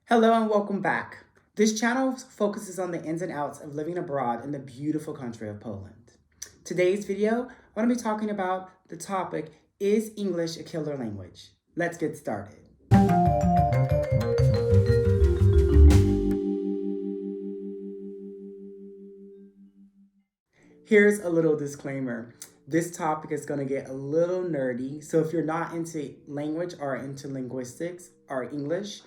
Hello and welcome back. This channel focuses on the ins and outs of living abroad in the beautiful country of Poland. Today's video, I'm going to be talking about the topic, is English a killer language? Let's get started. Here's a little disclaimer. This topic is going to get a little nerdy, so if you're not into language or into linguistics or English,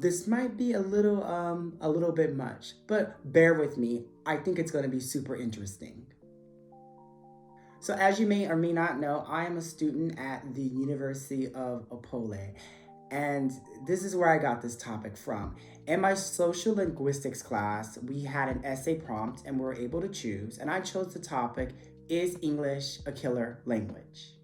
this might be a little bit much, but bear with me. I think it's going to be super interesting. So as you may or may not know, I am a student at the University of Opole, and this is where I got this topic from. In my social linguistics class, we had an essay prompt and we were able to choose, and I chose the topic, is English a killer language?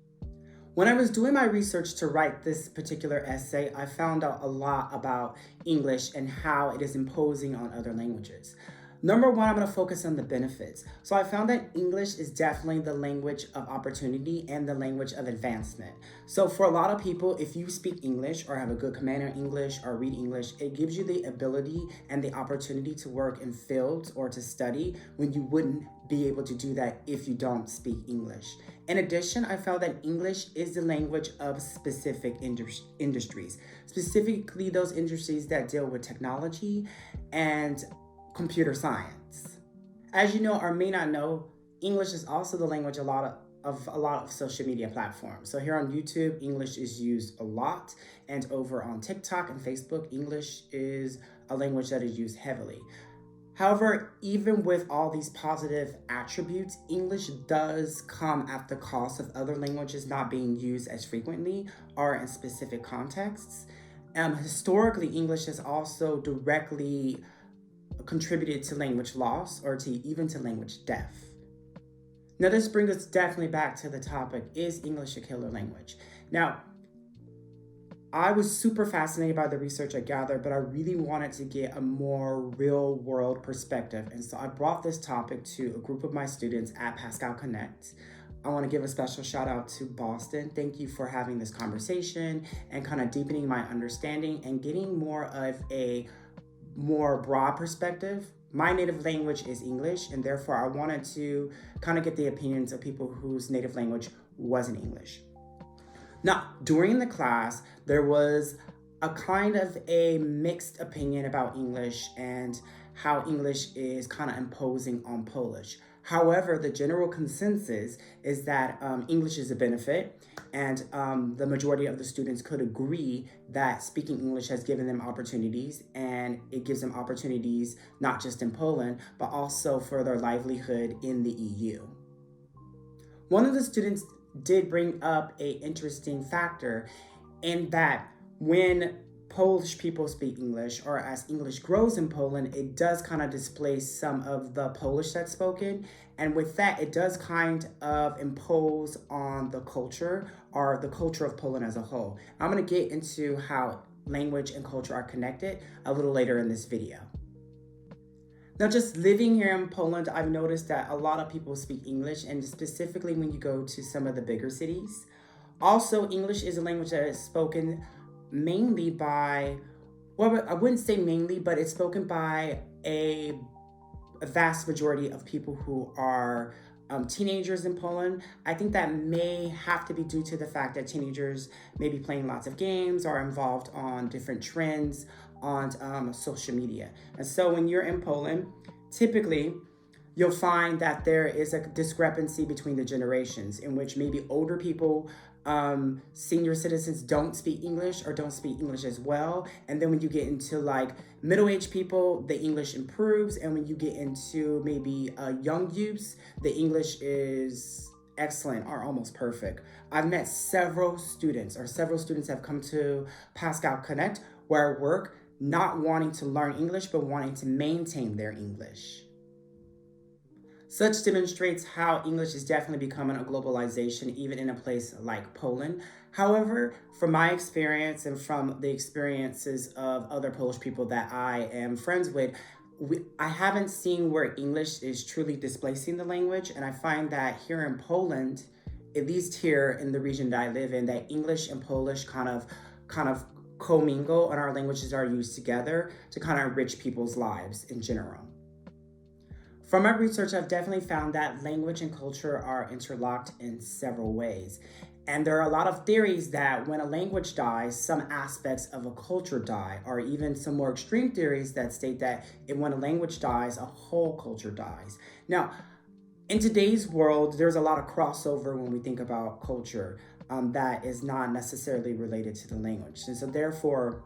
When I was doing my research to write this particular essay, I found out a lot about English and how it is imposing on other languages. Number one, I'm going to focus on the benefits. So I found that English is definitely the language of opportunity and the language of advancement. So for a lot of people, if you speak English or have a good command in English or read English, it gives you the ability and the opportunity to work in fields or to study when you wouldn't be able to do that if you don't speak English. In addition, I found that English is the language of specific industries, specifically those industries that deal with technology and computer science. As you know or may not know, English is also the language of a lot of social media platforms. So here on YouTube, English is used a lot, and over on TikTok and Facebook, English is a language that is used heavily. However, even with all these positive attributes, English does come at the cost of other languages not being used as frequently or in specific contexts. Historically, English has also directly contributed to language loss or even to language death. Now, this brings us definitely back to the topic, is English a killer language? Now, I was super fascinated by the research I gathered, but I really wanted to get a more real world perspective. And so I brought this topic to a group of my students at Pascal Connect. I want to give a special shout out to Boston. Thank you for having this conversation and kind of deepening my understanding and getting more of a more broad perspective. My native language is English, and therefore I wanted to kind of get the opinions of people whose native language wasn't English. Now, during the class, there was a kind of a mixed opinion about English and how English is kind of imposing on Polish. However, the general consensus is that English is a benefit, and the majority of the students could agree that speaking English has given them opportunities, and it gives them opportunities not just in Poland, but also for their livelihood in the EU. One of the students did bring up an interesting factor in that when Polish people speak English, or as English grows in Poland, it does kind of displace some of the Polish that's spoken. And with that, it does kind of impose on the culture or the culture of Poland as a whole. I'm going to get into how language and culture are connected a little later in this video. Now, just living here in Poland, I've noticed that a lot of people speak English, and specifically when you go to some of the bigger cities. Also, English is a language that is spoken mainly by, well, I wouldn't say mainly, but it's spoken by a vast majority of people who are teenagers in Poland. I think that may have to be due to the fact that teenagers may be playing lots of games or involved on different trends on social media. And so when you're in Poland, typically you'll find that there is a discrepancy between the generations in which maybe older people, senior citizens don't speak English or don't speak English as well. And then when you get into like middle-aged people, the English improves. And when you get into maybe young youths, the English is excellent or almost perfect. I've met several students have come to Pascal Connect where I work, not wanting to learn English, but wanting to maintain their English. Such demonstrates how English is definitely becoming a globalization, even in a place like Poland. However, from my experience and from the experiences of other Polish people that I am friends with, I haven't seen where English is truly displacing the language. And I find that here in Poland, at least here in the region that I live in, that English and Polish kind of commingle and our languages are used together to kind of enrich people's lives in general. From my research, I've definitely found that language and culture are interlocked in several ways. And there are a lot of theories that when a language dies, some aspects of a culture die, or even some more extreme theories that state that when a language dies, a whole culture dies. Now, in today's world, there's a lot of crossover when we think about culture that is not necessarily related to the language. And so, therefore,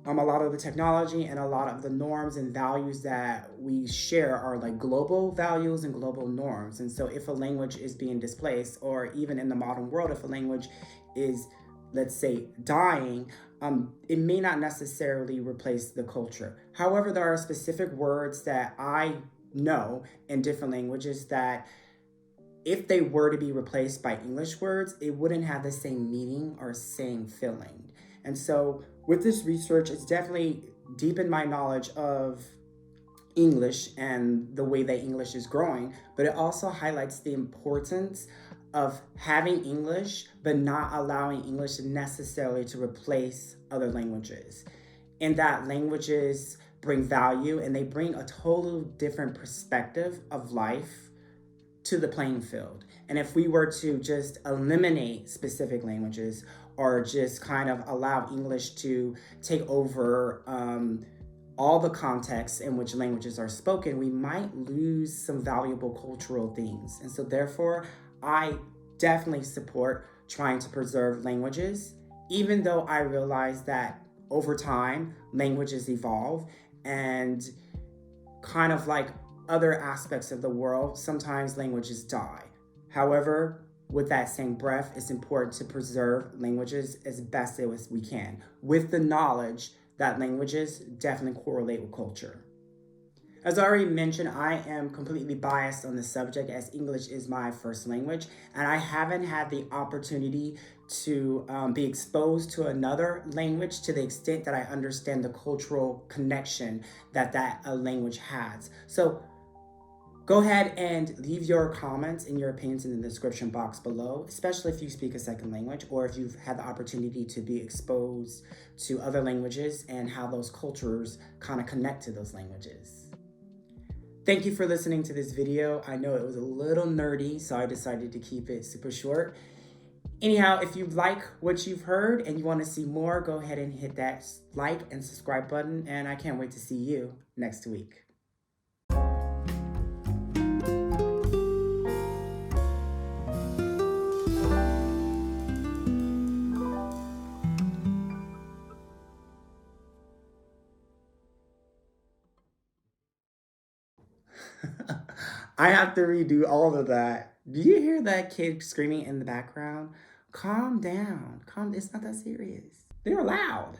a lot of the technology and a lot of the norms and values that we share are like global values and global norms. And so if a language is being displaced, or even in the modern world, if a language is, let's say, dying, it may not necessarily replace the culture. However, there are specific words that I know in different languages that if they were to be replaced by English words, it wouldn't have the same meaning or same feeling. And so with this research, it's definitely deepened my knowledge of English and the way that English is growing, but it also highlights the importance of having English, but not allowing English necessarily to replace other languages. And that languages bring value and they bring a totally different perspective of life to the playing field. And if we were to just eliminate specific languages or just kind of allow English to take over all the contexts in which languages are spoken, we might lose some valuable cultural things. And so therefore, I definitely support trying to preserve languages, even though I realize that over time, languages evolve and kind of like other aspects of the world, sometimes languages die. However, with that same breath, it's important to preserve languages as best as we can, with the knowledge that languages definitely correlate with culture. As I already mentioned, I am completely biased on the subject as English is my first language, and I haven't had the opportunity to be exposed to another language to the extent that I understand the cultural connection that language has. So go ahead and leave your comments and your opinions in the description box below, especially if you speak a second language or if you've had the opportunity to be exposed to other languages and how those cultures kind of connect to those languages. Thank you for listening to this video. I know it was a little nerdy, so I decided to keep it super short. Anyhow, if you like what you've heard and you want to see more, go ahead and hit that like and subscribe button, and I can't wait to see you next week. I have to redo all of that. Do you hear that kid screaming in the background? Calm down. Calm. It's not that serious. They're loud.